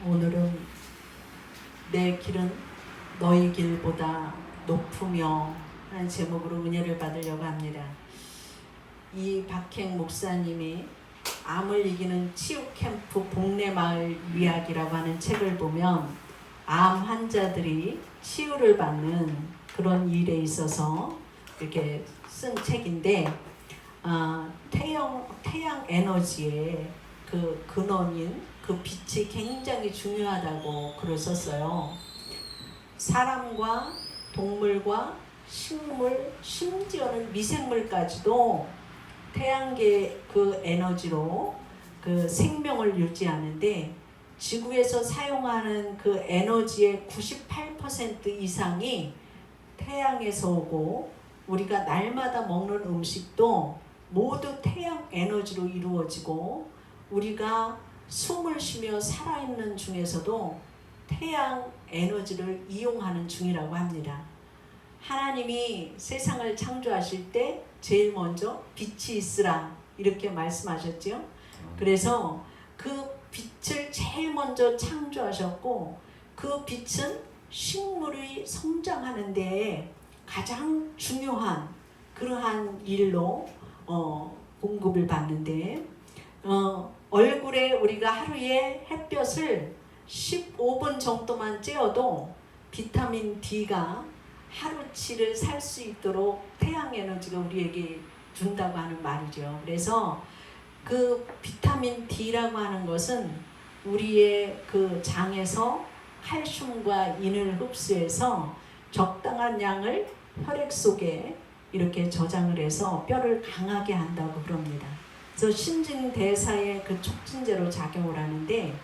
오늘은 내 길은 너희 길보다 높으며 하는 제목으로 은혜를 받으려고 합니다. 이 박행 목사님이 암을 이기는 치유 캠프 복내마을 이야기라고 하는 책을 보면 암 환자들이 치유를 받는 그런 일에 있어서 이렇게 쓴 책인데 태양 에너지의 그 근원인 그 빛이 굉장히 중요하다고 글을 썼어요. 사람과 동물과 식물, 심지어는 미생물까지도 태양계 그 에너지로 그 생명을 유지하는데, 지구에서 사용하는 그 에너지의 98% 이상이 태양에서 오고, 우리가 날마다 먹는 음식도 모두 태양 에너지로 이루어지고, 우리가 숨을 쉬며 살아있는 중에서도 태양 에너지를 이용하는 중이라고 합니다. 하나님이 세상을 창조하실 때 제일 먼저 빛이 있으라 이렇게 말씀하셨죠. 그래서 그 빛을 제일 먼저 창조하셨고, 그 빛은 식물이 성장하는 데 가장 중요한 그러한 일로 공급을 받는데, 얼굴에 우리가 하루에 햇볕을 15분 정도만 쬐어도 비타민 D가 하루치를 살 수 있도록 태양 에너지가 우리에게 준다고 하는 말이죠. 그래서 그 비타민 D라고 하는 것은 우리의 그 장에서 칼슘과 인을 흡수해서 적당한 양을 혈액 속에 이렇게 저장을 해서 뼈를 강하게 한다고 그럽니다. 그래서 신진대사의 그 촉진제로 작용을 하는데,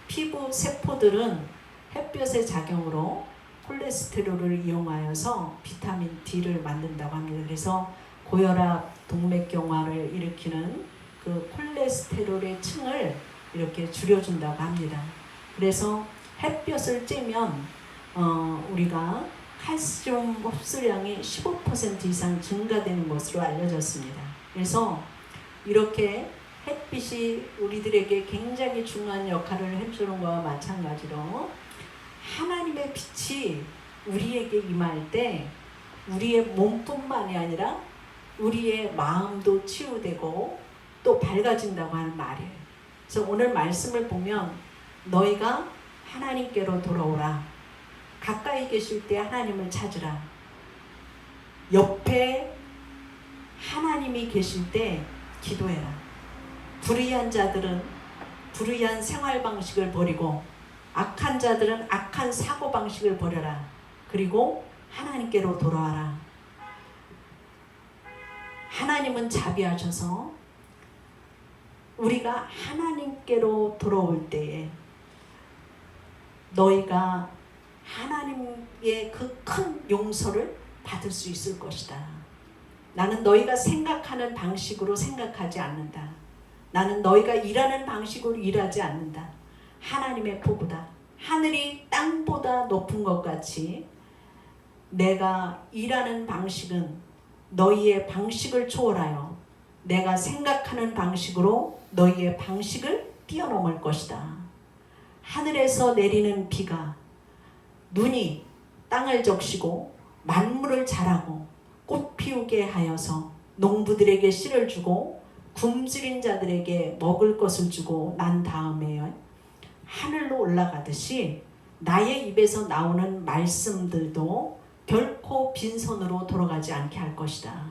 피부 세포들은 햇볕의 작용으로 콜레스테롤을 이용하여서 비타민 D를 만든다고 합니다. 그래서 고혈압, 동맥경화를 일으키는 그 콜레스테롤의 층을 이렇게 줄여준다고 합니다. 그래서 햇볕을 쬐면 우리가 칼슘 흡수량이 15% 이상 증가되는 것으로 알려졌습니다. 그래서 이렇게 햇빛이 우리들에게 굉장히 중요한 역할을 해주는 것과 마찬가지로 하나님의 빛이 우리에게 임할 때 우리의 몸뿐만이 아니라 우리의 마음도 치유되고 또 밝아진다고 하는 말이에요. 그래서 오늘 말씀을 보면 너희가 하나님께로 돌아오라. 가까이 계실 때 하나님을 찾으라. 옆에 하나님이 계실 때 기도해라. 불의한 자들은 불의한 생활 방식을 버리고, 악한 자들은 악한 사고 방식을 버려라. 그리고 하나님께로 돌아와라. 하나님은 자비하셔서 우리가 하나님께로 돌아올 때에 너희가 하나님의 그 큰 용서를 받을 수 있을 것이다. 나는 너희가 생각하는 방식으로 생각하지 않는다. 나는 너희가 일하는 방식으로 일하지 않는다. 하나님의 포부다. 하늘이 땅보다 높은 것 같이 내가 일하는 방식은 너희의 방식을 초월하여 내가 생각하는 방식으로 너희의 방식을 뛰어넘을 것이다. 하늘에서 내리는 비가 눈이 땅을 적시고 만물을 자라고 꽃 피우게 하여서 농부들에게 씨를 주고 굶주린 자들에게 먹을 것을 주고 난 다음에 하늘로 올라가듯이 나의 입에서 나오는 말씀들도 결코 빈손으로 돌아가지 않게 할 것이다.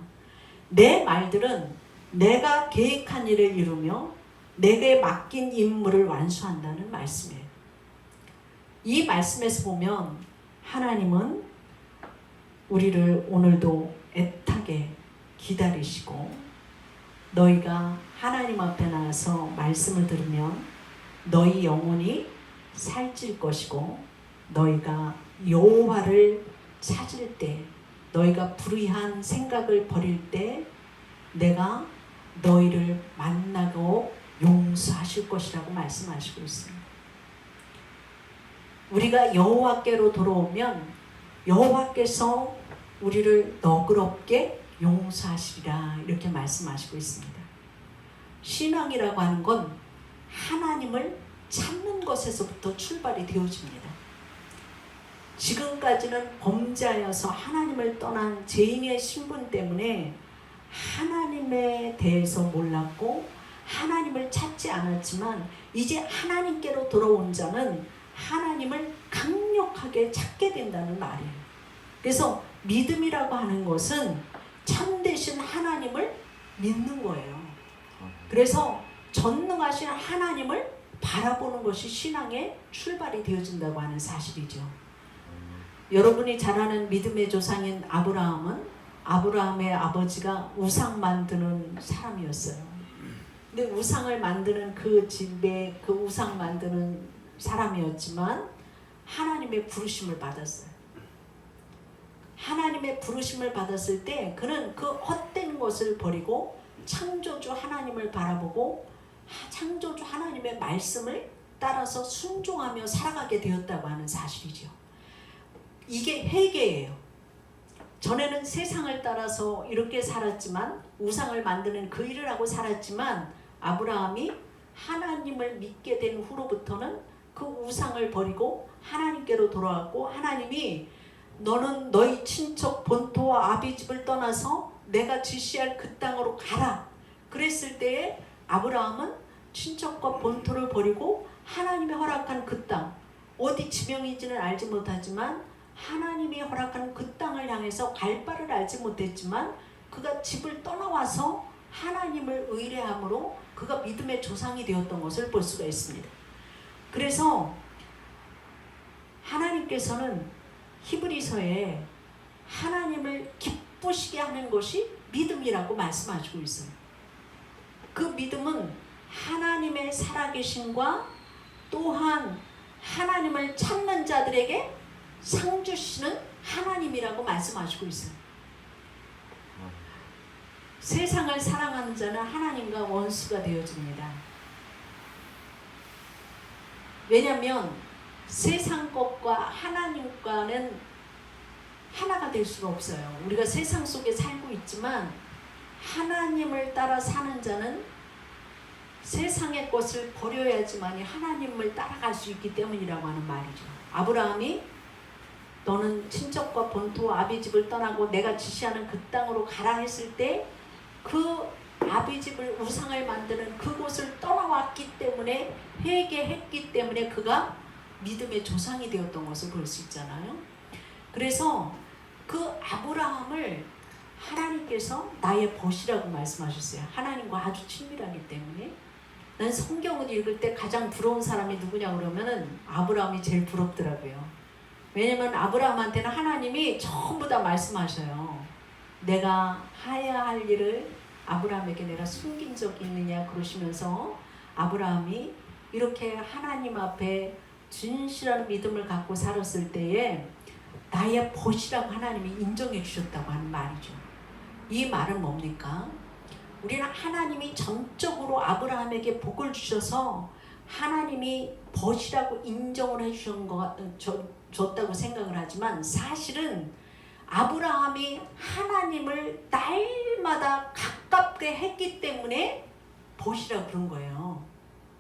내 말들은 내가 계획한 일을 이루며 내게 맡긴 임무를 완수한다는 말씀이에요. 이 말씀에서 보면 하나님은 우리를 오늘도 애타게 기다리시고, 너희가 하나님 앞에 나와서 말씀을 들으면 너희 영혼이 살찔 것이고, 너희가 여호와를 찾을 때, 너희가 불의한 생각을 버릴 때 내가 너희를 만나고 용서하실 것이라고 말씀하시고 있습니다. 우리가 여호와께로 돌아오면 여호와께서 우리를 너그럽게 용서하시리라 이렇게 말씀하시고 있습니다. 신앙이라고 하는 건 하나님을 찾는 것에서부터 출발이 되어집니다. 지금까지는 범죄하여서 하나님을 떠난 죄인의 신분 때문에 하나님에 대해서 몰랐고 하나님을 찾지 않았지만 이제 하나님께로 돌아온 자는 하나님을 강력하게 찾게 된다는 말이에요. 그래서 믿음이라고 하는 것은 참되신 하나님을 믿는 거예요. 그래서 전능하신 하나님을 바라보는 것이 신앙의 출발이 되어진다고 하는 사실이죠. 여러분이 잘 아는 믿음의 조상인 아브라함의 아버지가 우상 만드는 사람이었어요. 근데 우상을 만드는 그 집에 그 우상 만드는 사람이었지만 하나님의 부르심을 받았어요. 하나님의 부르심을 받았을 때 그는 그 헛된 것을 버리고 창조주 하나님을 바라보고 창조주 하나님의 말씀을 따라서 순종하며 살아가게 되었다고 하는 사실이죠. 이게 회개예요. 전에는 세상을 따라서 이렇게 살았지만 우상을 만드는 그 일을 하고 살았지만 아브라함이 하나님을 믿게 된 후로부터는 그 우상을 버리고 하나님께로 돌아왔고 하나님이 너는 너희 친척 본토와 아비집을 떠나서 내가 지시할 그 땅으로 가라. 그랬을 때에 아브라함은 친척과 본토를 버리고 하나님이 허락한 그 땅, 어디 지명인지는 알지 못하지만 하나님이 허락한 그 땅을 향해서 갈 바를 알지 못했지만 그가 집을 떠나와서 하나님을 의뢰함으로 그가 믿음의 조상이 되었던 것을 볼 수가 있습니다. 그래서 하나님께서는 히브리서에 하나님을 기쁘시게 하는 것이 믿음이라고 말씀하시고 있어요. 그 믿음은 하나님의 살아계심과 또한 하나님을 찾는 자들에게 상 주시는 하나님이라고 말씀하시고 있어요. 세상을 사랑하는 자는 하나님과 원수가 되어집니다. 왜냐하면 세상 것과 하나님과는 하나가 될 수가 없어요. 우리가 세상 속에 살고 있지만 하나님을 따라 사는 자는 세상의 것을 버려야지만 하나님을 따라갈 수 있기 때문이라고 하는 말이죠. 아브라함이 너는 친척과 본토와 아비집을 떠나고 내가 지시하는 그 땅으로 가라 했을 때 그 아비집을 우상을 만드는 그곳을 떠나왔기 때문에 회개했기 때문에 그가 믿음의 조상이 되었던 것을 볼 수 있잖아요. 그래서 그 아브라함을 하나님께서 나의 벗이라고 말씀하셨어요. 하나님과 아주 친밀하기 때문에. 난 성경을 읽을 때 가장 부러운 사람이 누구냐 그러면은 아브라함이 제일 부럽더라고요. 왜냐면 아브라함한테는 하나님이 전부 다 말씀하셔요. 내가 해야 할 일을 아브라함에게 내가 숨긴 적이 있느냐 그러시면서 아브라함이 이렇게 하나님 앞에 진실한 믿음을 갖고 살았을 때에 나의 벗이라고 하나님이 인정해 주셨다고 하는 말이죠. 이 말은 뭡니까? 우리는 하나님이 전적으로 아브라함에게 복을 주셔서 하나님이 벗이라고 인정을 줬다고 생각을 하지만 사실은 아브라함이 하나님을 날마다 가깝게 했기 때문에 벗이라고 그런 거예요.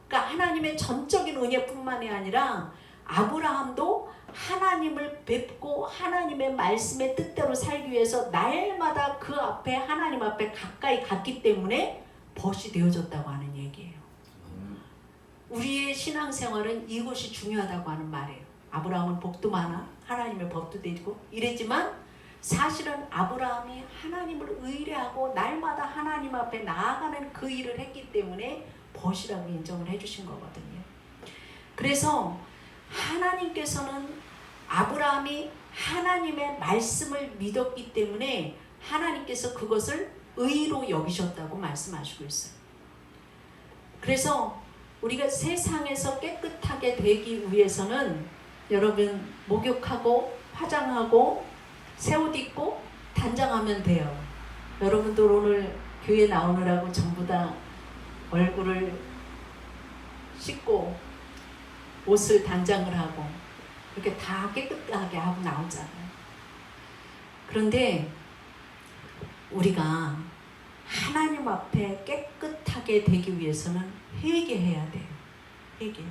그러니까 하나님의 전적인 은혜뿐만이 아니라 아브라함도 하나님을 뵙고 하나님의 말씀의 뜻대로 살기 위해서 날마다 그 앞에 하나님 앞에 가까이 갔기 때문에 벗이 되어졌다고 하는 얘기예요. 우리의 신앙생활은 이것이 중요하다고 하는 말이에요. 아브라함은 복도 많아 하나님의 법도 되고 이랬지만 사실은 아브라함이 하나님을 의뢰하고 날마다 하나님 앞에 나아가는 그 일을 했기 때문에 벗이라고 인정을 해주신 거거든요. 그래서 하나님께서는 아브라함이 하나님의 말씀을 믿었기 때문에 하나님께서 그것을 의로 여기셨다고 말씀하시고 있어요. 그래서 우리가 세상에서 깨끗하게 되기 위해서는 여러분 목욕하고 화장하고 새 옷 입고 단장하면 돼요. 여러분들 오늘 교회 나오느라고 전부 다 얼굴을 씻고 옷을 단장을 하고 이렇게 다 깨끗하게 하고 나오잖아요. 그런데 우리가 하나님 앞에 깨끗하게 되기 위해서는 회개해야 돼요. 회개.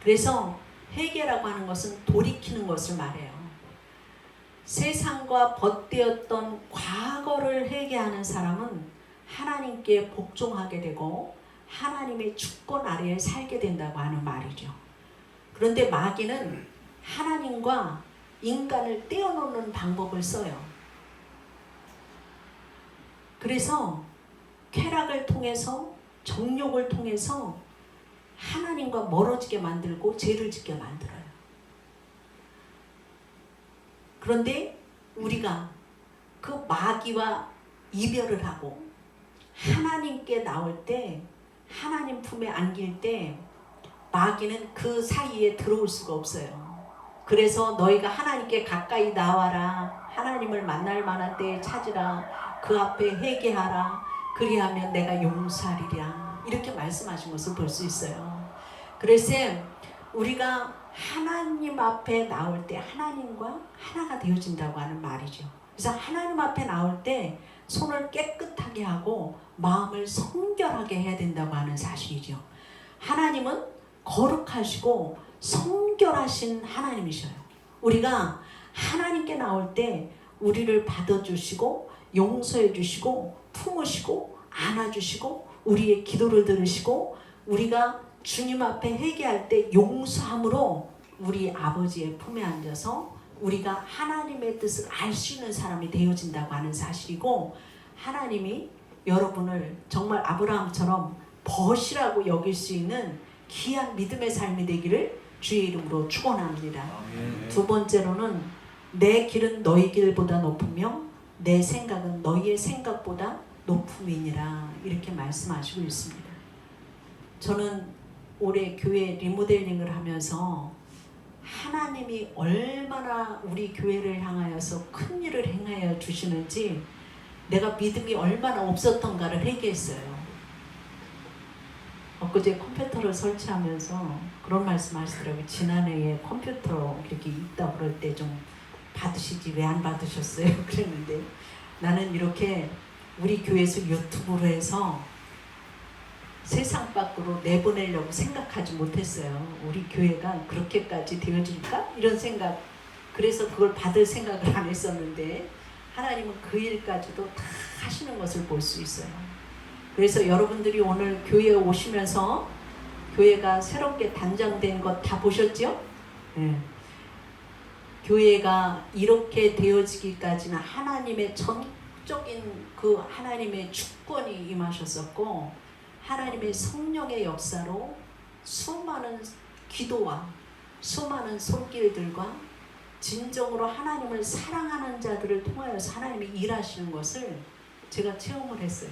그래서 회개라고 하는 것은 돌이키는 것을 말해요. 세상과 벗되었던 과거를 회개하는 사람은 하나님께 복종하게 되고 하나님의 주권 아래에 살게 된다고 하는 말이죠. 그런데 마귀는 하나님과 인간을 떼어놓는 방법을 써요. 그래서 쾌락을 통해서 정욕을 통해서 하나님과 멀어지게 만들고 죄를 짓게 만들어요. 그런데 우리가 그 마귀와 이별을 하고 하나님께 나올 때, 하나님 품에 안길 때 마귀는 그 사이에 들어올 수가 없어요. 그래서 너희가 하나님께 가까이 나와라, 하나님을 만날 만한 때에 찾으라, 그 앞에 회개하라, 그리하면 내가 용서하리라, 이렇게 말씀하신 것을 볼 수 있어요. 그래서 우리가 하나님 앞에 나올 때 하나님과 하나가 되어진다고 하는 말이죠. 그래서 하나님 앞에 나올 때 손을 깨끗하게 하고 마음을 성결하게 해야 된다고 하는 사실이죠. 하나님은 거룩하시고 성결하신 하나님이셔요. 우리가 하나님께 나올 때 우리를 받아주시고 용서해 주시고 품으시고 안아주시고 우리의 기도를 들으시고 우리가 주님 앞에 회개할 때 용서함으로 우리 아버지의 품에 앉아서 우리가 하나님의 뜻을 알 수 있는 사람이 되어진다고 하는 사실이고, 하나님이 여러분을 정말 아브라함처럼 벗이라고 여길 수 있는 귀한 믿음의 삶이 되기를 주의 이름으로 축원합니다. 두 번째로는 내 길은 너희 길보다 높으며 내 생각은 너희의 생각보다 높음이니라, 이렇게 말씀하시고 있습니다. 저는 올해 교회 리모델링을 하면서 하나님이 얼마나 우리 교회를 향하여서 큰 일을 행하여 주시는지, 내가 믿음이 얼마나 없었던가를 회개했어요. 엊그제 컴퓨터를 설치하면서 그런 말씀 하시더라고요. 지난해에 컴퓨터 이렇게 있다 그럴 때 좀 받으시지 왜 안 받으셨어요? 그랬는데 나는 이렇게 우리 교회에서 유튜브로 해서 세상 밖으로 내보내려고 생각하지 못했어요. 우리 교회가 그렇게까지 되어질까? 이런 생각, 그래서 그걸 받을 생각을 안 했었는데 하나님은 그 일까지도 다 하시는 것을 볼 수 있어요. 그래서 여러분들이 오늘 교회에 오시면서 교회가 새롭게 단장된 것 다 보셨죠? 네. 교회가 이렇게 되어지기까지는 하나님의 전적인 그 하나님의 주권이 임하셨었고, 하나님의 성령의 역사로 수많은 기도와 수많은 손길들과 진정으로 하나님을 사랑하는 자들을 통하여서 하나님이 일하시는 것을 제가 체험을 했어요.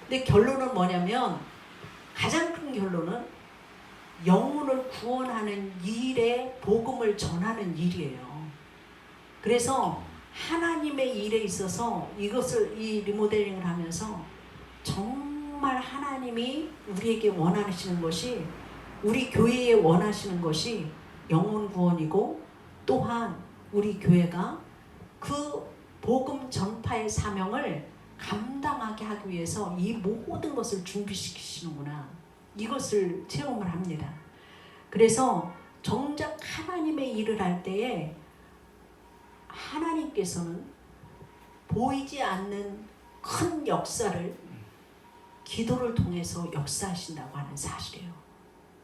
근데 결론은 뭐냐면, 가장 큰 결론은 영혼을 구원하는 일에 복음을 전하는 일이에요. 그래서 하나님의 일에 있어서 이것을, 이 리모델링을 하면서 정말 하나님이 우리에게 원하시는 것이, 우리 교회에 원하시는 것이 영혼 구원이고, 또한 우리 교회가 그 복음 전파의 사명을 감당하게 하기 위해서 이 모든 것을 준비시키시는구나, 이것을 체험을 합니다. 그래서 정작 하나님의 일을 할 때에 하나님께서는 보이지 않는 큰 역사를 기도를 통해서 역사하신다고 하는 사실이에요.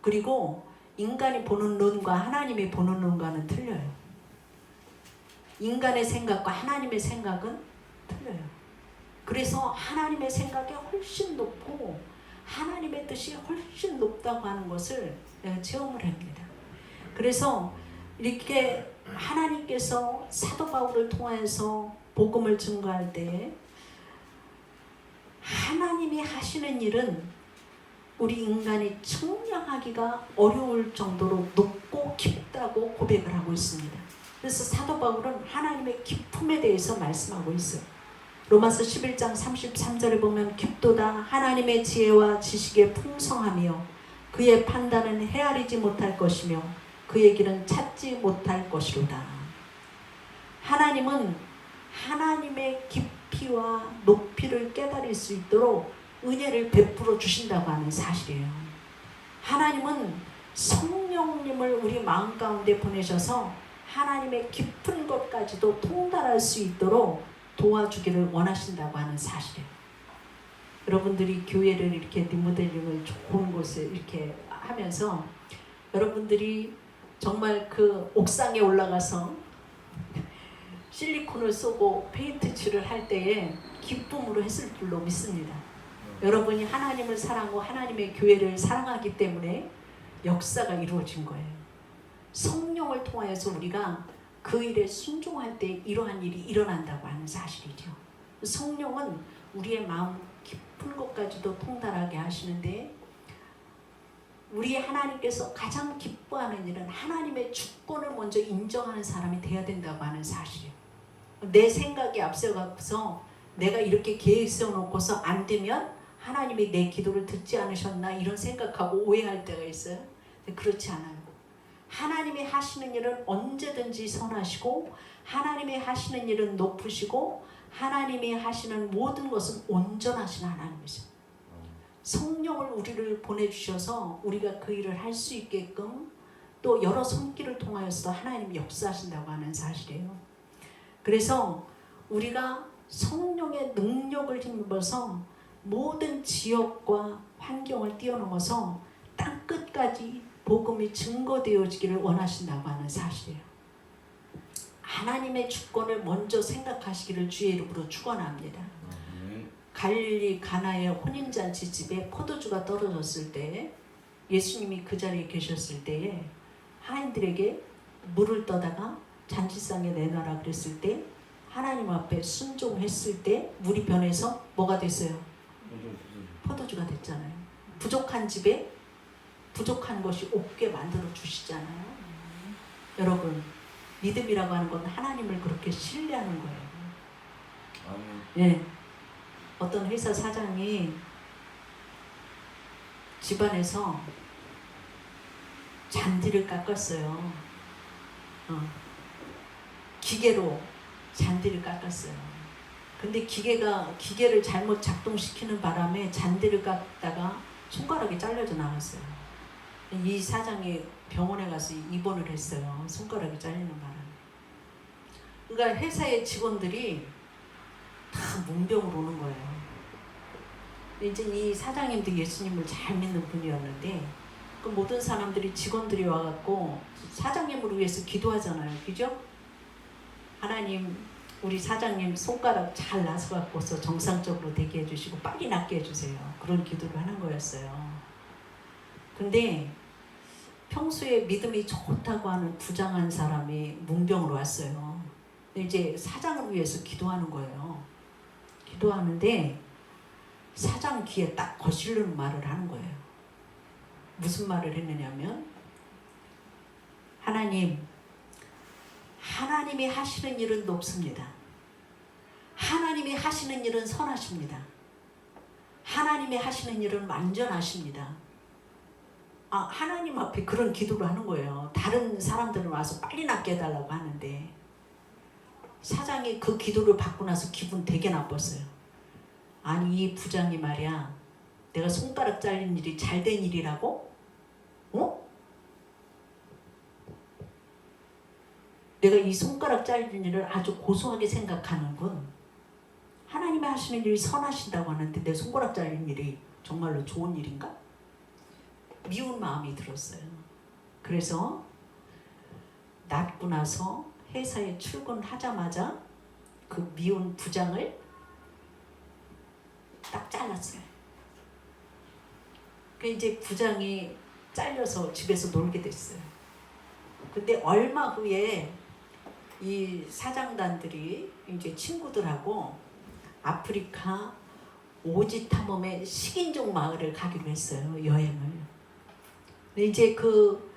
그리고 인간이 보는 눈과 하나님이 보는 눈과는 틀려요. 인간의 생각과 하나님의 생각은 틀려요. 그래서 하나님의 생각이 훨씬 높고 하나님의 뜻이 훨씬 높다고 하는 것을 내가 체험을 합니다. 그래서 이렇게 하나님께서 사도 바울을 통해서 복음을 증거할 때 하나님이 하시는 일은 우리 인간이 측량하기가 어려울 정도로 높고 깊다고 고백을 하고 있습니다. 그래서 사도 바울은 하나님의 깊음에 대해서 말씀하고 있어요. 로마서 11장 33절에 보면 깊도다 하나님의 지혜와 지식의 풍성하며 그의 판단은 헤아리지 못할 것이며 그의 길은 찾지 못할 것이로다. 하나님은 하나님의 깊이와 높이를 깨달을 수 있도록 은혜를 베풀어 주신다고 하는 사실이에요. 하나님은 성령님 하나님을 우리 마음 가운데 보내셔서 하나님의 깊은 것까지도 통달할 수 있도록 도와주기를 원하신다고 하는 사실이에요. 여러분들이 교회를 이렇게 리모델링을 좋은 곳에 이렇게 하면서 여러분들이 정말 그 옥상에 올라가서 실리콘을 쏘고 페인트 칠을 할 때에 기쁨으로 했을 줄로 믿습니다. 여러분이 하나님을 사랑하고 하나님의 교회를 사랑하기 때문에 역사가 이루어진 거예요. 성령을 통하여서 우리가 그 일에 순종할 때 이러한 일이 일어난다고 하는 사실이죠. 성령은 우리의 마음 깊은 것까지도 통달하게 하시는데 우리 하나님께서 가장 기뻐하는 일은 하나님의 주권을 먼저 인정하는 사람이 돼야 된다고 하는 사실이에요. 내 생각이 앞서가서 내가 이렇게 계획 세워놓고서 안 되면 하나님이 내 기도를 듣지 않으셨나 이런 생각하고 오해할 때가 있어요. 근데 그렇지 않아요. 하나님이 하시는 일은 언제든지 선하시고 하나님이 하시는 일은 높으시고 하나님이 하시는 모든 것은 온전하신 하나님이세요. 성령을 우리를 보내주셔서 우리가 그 일을 할 수 있게끔 또 여러 손길을 통하여서 하나님이 역사하신다고 하는 사실이에요. 그래서 우리가 성령의 능력을 힘입어서 모든 지역과 환경을 뛰어넘어서 땅끝까지 복음이 증거되어지기를 원하신다고 하는 사실이에요. 하나님의 주권을 먼저 생각하시기를 주의 이름으로 축원합니다. 갈릴리 가나의 혼인잔치 집에 포도주가 떨어졌을 때 예수님이 그 자리에 계셨을 때에 하인들에게 물을 떠다가 잔치상에 내놔라 그랬을 때 하나님 앞에 순종했을 때 물이 변해서 뭐가 됐어요? 포도주가 됐잖아요. 부족한 집에 부족한 것이 없게 만들어 주시잖아요. 여러분 믿음이라고 하는 건 하나님을 그렇게 신뢰하는 거예요. 예. 어떤 회사 사장이 집안에서 잔디를 깎았어요. 기계로 잔디를 깎았어요. 근데 기계를 잘못 작동시키는 바람에 잔디를 깎다가 손가락이 잘려져 나갔어요. 이 사장이 병원에 가서 입원을 했어요. 손가락이 잘리는 바람에. 그러니까 회사의 직원들이 다 문병으로 오는 거예요. 이제 이 사장님도 예수님을 잘 믿는 분이었는데 그 모든 사람들이 직원들이 와갖고 사장님을 위해서 기도하잖아요. 그죠? 하나님 우리 사장님 손가락 잘 나서 갖고서 정상적으로 되게 해주시고 빨리 낫게 해주세요. 그런 기도를 하는 거였어요. 근데 평소에 믿음이 좋다고 하는 부장한 사람이 문병으로 왔어요. 근데 이제 사장을 위해서 기도하는 거예요. 기도하는데 사장 귀에 딱 거슬리는 말을 하는 거예요. 무슨 말을 했느냐면 하나님이 하시는 일은 높습니다. 하나님이 하시는 일은 선하십니다. 하나님이 하시는 일은 완전하십니다. 하나님 앞에 그런 기도를 하는 거예요. 다른 사람들은 와서 빨리 낫게 해달라고 하는데 사장이 그 기도를 받고 나서 기분 되게 나빴어요. 아니 이 부장이 말이야 내가 손가락 잘린 일이 잘된 일이라고? 내가 이 손가락 잘린 일을 아주 고소하게 생각하는군. 하나님이 하시는 일이 선하신다고 하는데 내 손가락 잘린 일이 정말로 좋은 일인가? 미운 마음이 들었어요. 그래서 낫고 나서 회사에 출근하자마자 그 미운 부장을 딱 잘랐어요. 그 이제 부장이 잘려서 집에서 놀게 됐어요. 근데 얼마 후에 이 사장단들이 이제 친구들하고 아프리카 오지 탐험의 식인종 마을을 가기로 했어요. 여행을. 근데 이제 그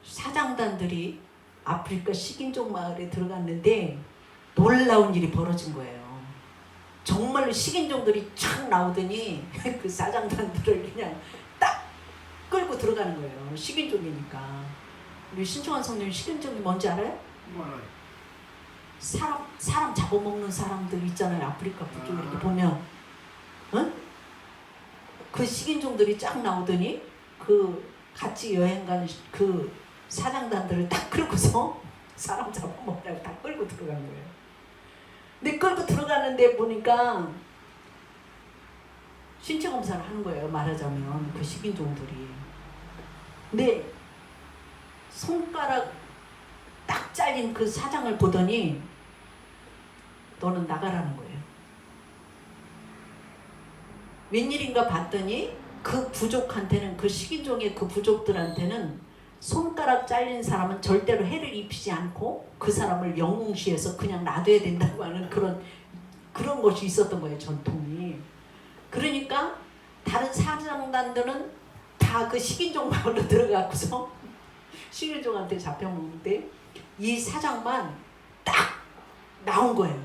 사장단들이 아프리카 식인종 마을에 들어갔는데 놀라운 일이 벌어진 거예요. 정말로 식인종들이 쫙 나오더니 그 사장단들을 그냥 딱 끌고 들어가는 거예요. 식인종이니까. 우리 신청한 성도님 식인종이 뭔지 알아요? 사람 잡아먹는 사람들 있잖아요. 아프리카 북쪽에 이렇게 보면 응? 그 식인종들이 쫙 나오더니 그 같이 여행 간 그 사장단들을 딱 끌고서 사람 잡아먹으라고 다 끌고 들어간 거예요. 근데 끌고 들어가는데 보니까 신체 검사를 하는 거예요. 말하자면 그 식인종들이. 근데 손가락 딱 잘린 그 사장을 보더니 너는 나가라는 거예요. 웬일인가 봤더니 그 부족한테는, 그 식인종의 그 부족들한테는 손가락 잘린 사람은 절대로 해를 입히지 않고 그 사람을 영웅시해서 그냥 놔둬야 된다고 하는 그런 것이 있었던 거예요. 전통이. 그러니까 다른 사장단들은 다 그 식인종 마을로 들어가고서 식인종한테 잡혀먹는데 이 사장만 딱 나온 거예요.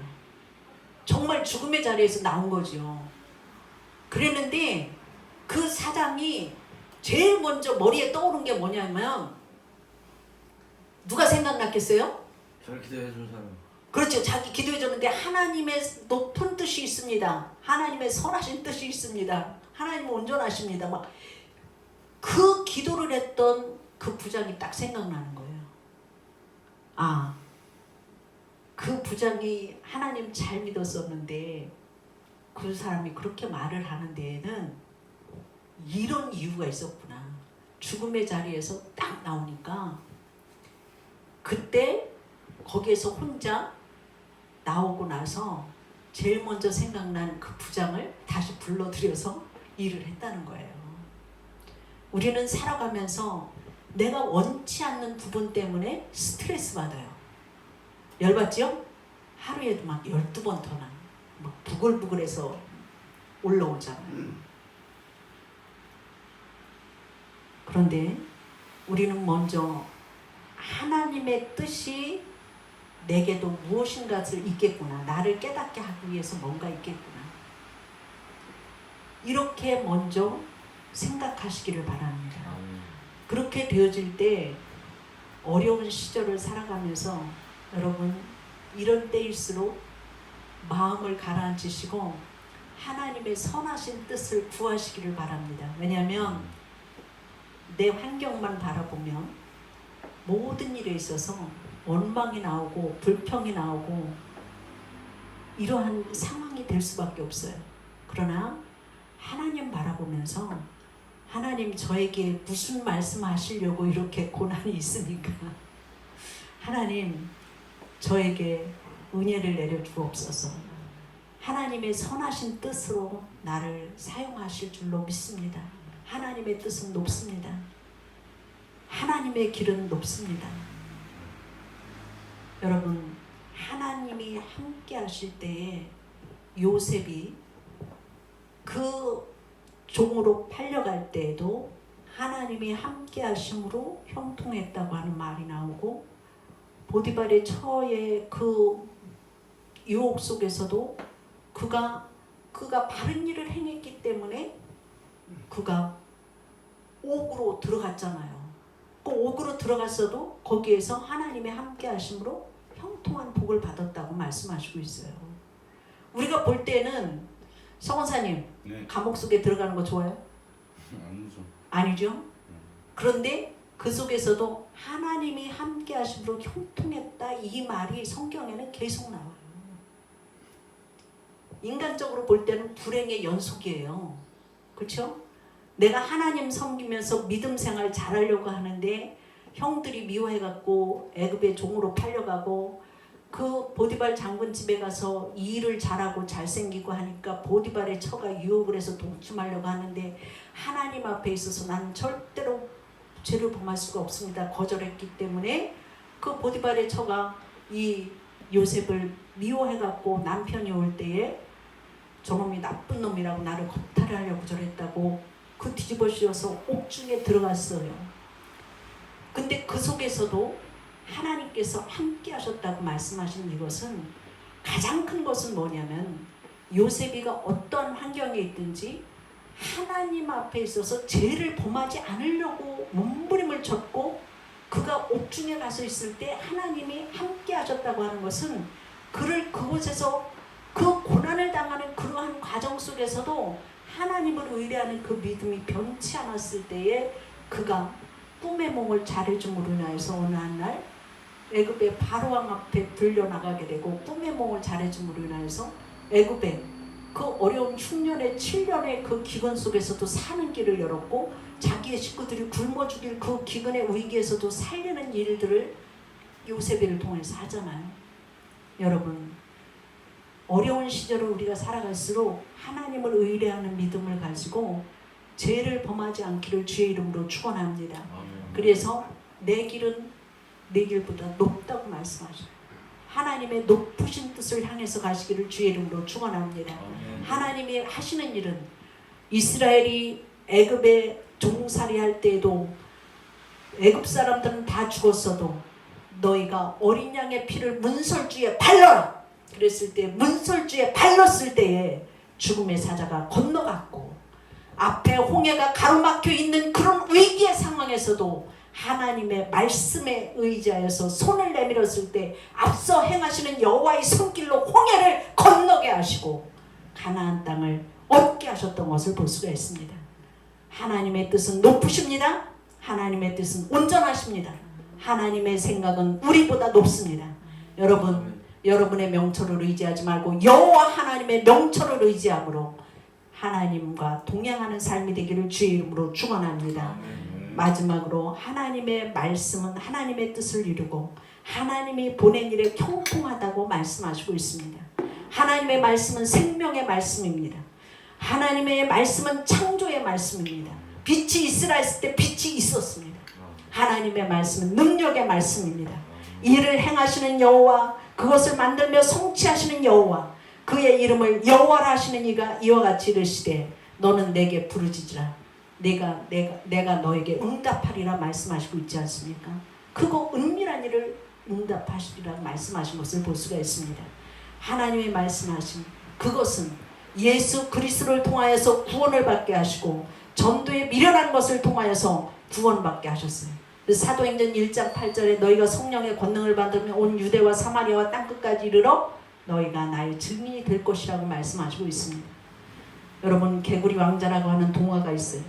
정말 죽음의 자리에서 나온 거죠. 그랬는데 그 사장이 제일 먼저 머리에 떠오른 게 뭐냐면, 누가 생각났겠어요? 저를 기도해준 사람. 그렇죠. 자기 기도해줬는데 하나님의 높은 뜻이 있습니다. 하나님의 선하신 뜻이 있습니다. 하나님은 온전하십니다. 막 그 기도를 했던 그 부장이 딱 생각나는 거예요. 아, 그 부장이 하나님 잘 믿었었는데 그 사람이 그렇게 말을 하는 데에는 이런 이유가 있었구나. 죽음의 자리에서 딱 나오니까 그때 거기에서 혼자 나오고 나서 제일 먼저 생각난 그 부장을 다시 불러들여서 일을 했다는 거예요. 우리는 살아가면서 내가 원치 않는 부분 때문에 스트레스 받아요. 열받지요? 하루에도 막 12번 더 나. 막 부글부글해서 올라오잖아요. 그런데 우리는 먼저 하나님의 뜻이 내게도 무엇인가를 있겠구나. 나를 깨닫게 하기 위해서 뭔가 있겠구나. 이렇게 먼저 생각하시기를 바랍니다. 그렇게 되어질 때 어려운 시절을 살아가면서 여러분 이런 때일수록 마음을 가라앉히시고 하나님의 선하신 뜻을 구하시기를 바랍니다. 왜냐하면 내 환경만 바라보면 모든 일에 있어서 원망이 나오고 불평이 나오고 이러한 상황이 될 수밖에 없어요. 그러나 하나님 바라보면서 하나님 저에게 무슨 말씀하시려고 이렇게 고난이 있습니까? 하나님 저에게 은혜를 내려주옵소서. 하나님의 선하신 뜻으로 나를 사용하실 줄로 믿습니다. 하나님의 뜻은 높습니다. 하나님의 길은 높습니다. 여러분 하나님이 함께 하실 때에 요셉이 그 종으로 팔려갈 때에도 하나님이 함께 하심으로 형통했다고 하는 말이 나오고, 보디발의 처의 그 유혹 속에서도 그가 바른 일을 행했기 때문에 그가 옥으로 들어갔잖아요. 그 옥으로 들어갔어도 거기에서 하나님의 함께 하심으로 형통한 복을 받았다고 말씀하시고 있어요. 우리가 볼 때는 성원사님, 네. 감옥 속에 들어가는 거 좋아요? 아니죠. 아니죠. 그런데 그 속에서도 하나님이 함께 하심으로 형통했다, 이 말이 성경에는 계속 나와요. 인간적으로 볼 때는 불행의 연속이에요. 그렇죠? 내가 하나님 섬기면서 믿음 생활 잘하려고 하는데 형들이 미워해갖고 애굽의 종으로 팔려가고, 그 보디발 장군 집에 가서 일을 잘하고 잘생기고 하니까 보디발의 처가 유혹을 해서 동침하려고 하는데 하나님 앞에 있어서 나는 절대로 죄를 범할 수가 없습니다. 거절했기 때문에 그 보디발의 처가 이 요셉을 미워해갖고 남편이 올 때에 저놈이 나쁜 놈이라고 나를 겁탈하려고 저랬다고 그 뒤집어 씌워서 옥중에 들어갔어요. 근데 그 속에서도 하나님께서 함께 하셨다고 말씀하신 이것은, 가장 큰 것은 뭐냐면 요셉이가 어떤 환경에 있든지 하나님 앞에 있어서 죄를 범하지 않으려고 몸부림을 쳤고, 그가 옥중에 가서 있을 때 하나님이 함께 하셨다고 하는 것은 그를 그곳에서 그 고난을 당하는 그러한 과정 속에서도 하나님을 의뢰하는 그 믿음이 변치 않았을 때에 그가 꿈의 몽을 잘해줌으로 인하여서 어느 한날 애굽의 바로왕 앞에 불려나가게 되고 꿈의 몽을 잘해줌으로 인하여서 애굽의 그 어려운 흉년의 7년의 그 기근 속에서도 사는 길을 열었고 자기의 식구들이 굶어 죽일 그 기근의 위기에서도 살리는 일들을 요셉을 통해서 하잖아요. 여러분, 어려운 시절을 우리가 살아갈수록 하나님을 의뢰하는 믿음을 가지고 죄를 범하지 않기를 주의 이름으로 축원합니다. 그래서 내 길은 내 길보다 높다고 말씀하셔요. 하나님의 높으신 뜻을 향해서 가시기를 주의 이름으로 축원합니다. 하나님이 하시는 일은 이스라엘이 애굽에 종살이 할 때에도 애굽 사람들은 다 죽었어도 너희가 어린 양의 피를 문설주에 발라라 그랬을 때 문설주에 발랐을 때에 죽음의 사자가 건너갔고 앞에 홍해가 가로막혀 있는 그런 위기의 상황에서도 하나님의 말씀에 의지하여서 손을 내밀었을 때 앞서 행하시는 여호와의 손길로 홍해를 건너게 하시고 가나안 땅을 얻게 하셨던 것을 볼 수가 있습니다. 하나님의 뜻은 높으십니다. 하나님의 뜻은 온전하십니다. 하나님의 생각은 우리보다 높습니다. 여러분, 여러분의 명철을 의지하지 말고 여호와 하나님의 명철을 의지함으로 하나님과 동행하는 삶이 되기를 주의 이름으로 축원합니다. 마지막으로 하나님의 말씀은 하나님의 뜻을 이루고 하나님이 보낸 일에 형통하다고 말씀하시고 있습니다. 하나님의 말씀은 생명의 말씀입니다. 하나님의 말씀은 창조의 말씀입니다. 빛이 있으라 했을 때 빛이 있었습니다. 하나님의 말씀은 능력의 말씀입니다. 이를 행하시는 여호와, 그것을 만들며 성취하시는 여호와, 그의 이름을 여호와라 하시는 이가 이와 같이 이르시되 너는 내게 부르짖으라 내가 너에게 응답하리라 말씀하시고 있지 않습니까? 크고 은밀한 일을 응답하시리라 말씀하신 것을 볼 수가 있습니다. 하나님의 말씀하신 그것은 예수 그리스도를 통하여서 구원을 받게 하시고 전도에 미련한 것을 통하여서 구원받게 하셨어요. 사도행전 1장 8절에 너희가 성령의 권능을 받으면 온 유대와 사마리아와 땅끝까지 이르러 너희가 나의 증인이 될 것이라고 말씀하시고 있습니다. 여러분, 개구리 왕자라고 하는 동화가 있어요.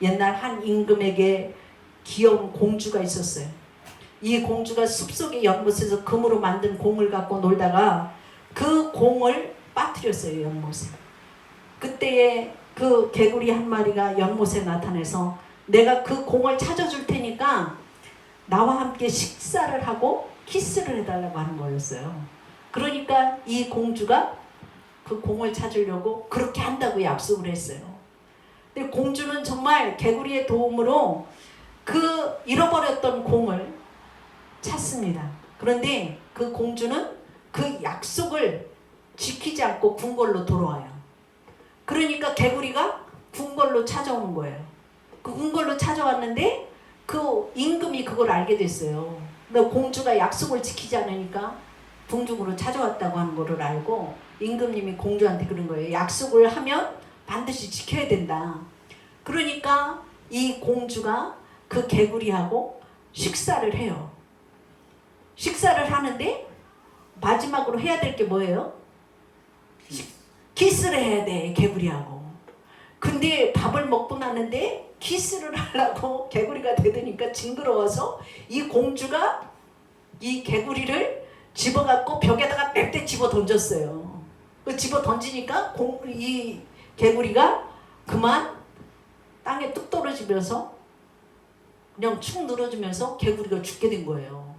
옛날 한 임금에게 귀여운 공주가 있었어요. 이 공주가 숲속의 연못에서 금으로 만든 공을 갖고 놀다가 그 공을 빠뜨렸어요. 연못에. 그때에 그 개구리 한 마리가 연못에 나타나서 내가 그 공을 찾아줄 테니까 나와 함께 식사를 하고 키스를 해달라고 하는 거였어요. 그러니까 이 공주가 그 공을 찾으려고 그렇게 한다고 약속을 했어요. 근데 공주는 정말 개구리의 도움으로 그 잃어버렸던 공을 찾습니다. 그런데 그 공주는 그 약속을 지키지 않고 궁궐로 돌아와요. 그러니까 개구리가 궁궐로 찾아오는 거예요. 그 궁궐로 찾아왔는데 그 임금이 그걸 알게 됐어요. 근데 공주가 약속을 지키지 않으니까 궁중으로 찾아왔다고 하는 거를 알고 임금님이 공주한테 그런 거예요. 약속을 하면 반드시 지켜야 된다. 그러니까 이 공주가 그 개구리하고 식사를 해요. 식사를 하는데 마지막으로 해야 될 게 뭐예요? 키스를 해야 돼, 개구리하고. 근데 밥을 먹고 나는데 키스를 하려고 개구리가 대드니까 징그러워서 이 공주가 이 개구리를 집어갖고 벽에다가 냅대 집어 던졌어요. 그 집어 던지니까 이 개구리가 그만 땅에 뚝 떨어지면서 그냥 축 늘어지면서 개구리가 죽게 된 거예요.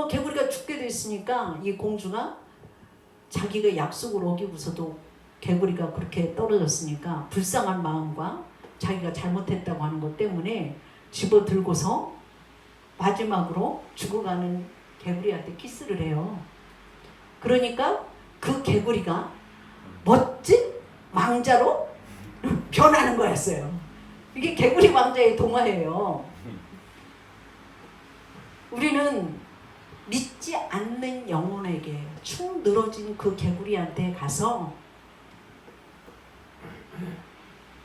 개구리가 죽게 됐으니까 이 공주가 자기가 약속을 어기고서도 개구리가 그렇게 떨어졌으니까 불쌍한 마음과 자기가 잘못했다고 하는 것 때문에 집어 들고서 마지막으로 죽어가는 개구리한테 키스를 해요. 그러니까 그 개구리가 멋진 왕자로 변하는 거였어요. 이게 개구리 왕자의 동화예요. 우리는 믿지 않는 영혼에게 축 늘어진 그 개구리한테 가서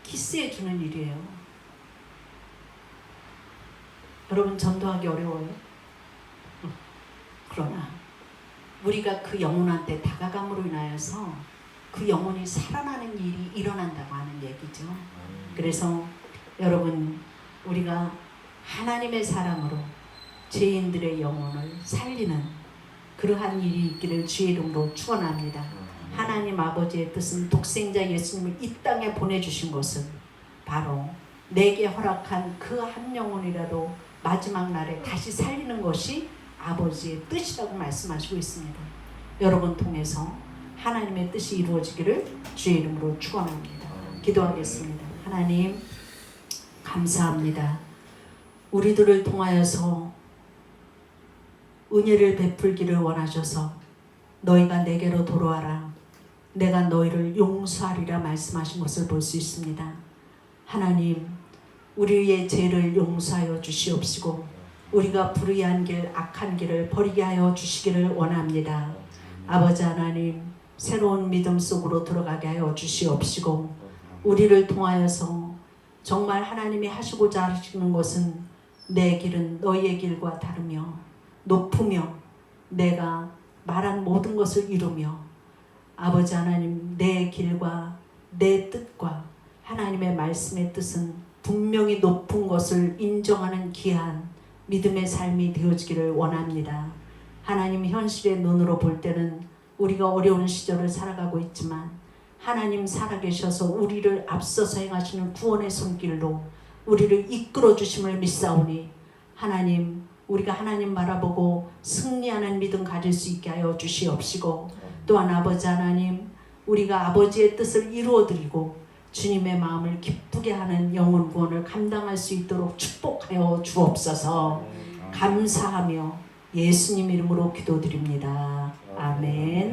키스해 주는 일이에요. 여러분, 전도하기 어려워요. 그러나 우리가 그 영혼한테 다가감으로 인하여서 그 영혼이 살아나는 일이 일어난다고 하는 얘기죠. 그래서 여러분, 우리가 하나님의 사랑으로 죄인들의 영혼을 살리는 그러한 일이 있기를 주의 이름으로 축원합니다. 하나님 아버지의 뜻은 독생자 예수님을 이 땅에 보내주신 것은 바로 내게 허락한 그 한 영혼이라도 마지막 날에 다시 살리는 것이 아버지의 뜻이라고 말씀하시고 있습니다. 여러분 통해서 하나님의 뜻이 이루어지기를 주의 이름으로 축원합니다. 기도하겠습니다. 하나님 감사합니다. 우리들을 통하여서 은혜를 베풀기를 원하셔서 너희가 내게로 돌아와라. 내가 너희를 용서하리라 말씀하신 것을 볼 수 있습니다. 하나님, 우리의 죄를 용서하여 주시옵시고 우리가 불의한 길, 악한 길을 버리게 하여 주시기를 원합니다. 아버지 하나님, 새로운 믿음 속으로 들어가게 하여 주시옵시고 우리를 통하여서 정말 하나님이 하시고자 하시는 것은 내 길은 너희의 길과 다르며 높으며 내가 말한 모든 것을 이루며 아버지 하나님 내 길과 내 뜻과 하나님의 말씀의 뜻은 분명히 높은 것을 인정하는 귀한 믿음의 삶이 되어지기를 원합니다. 하나님 현실의 눈으로 볼 때는 우리가 어려운 시절을 살아가고 있지만 하나님 살아계셔서 우리를 앞서서 행하시는 구원의 손길로 우리를 이끌어 주심을 믿사오니 하나님 우리가 하나님 바라보고 승리하는 믿음 가질 수 있게 하여 주시옵시고 또한 아버지 하나님 우리가 아버지의 뜻을 이루어드리고 주님의 마음을 기쁘게 하는 영혼 구원을 감당할 수 있도록 축복하여 주옵소서. 감사하며 예수님 이름으로 기도드립니다. 아멘.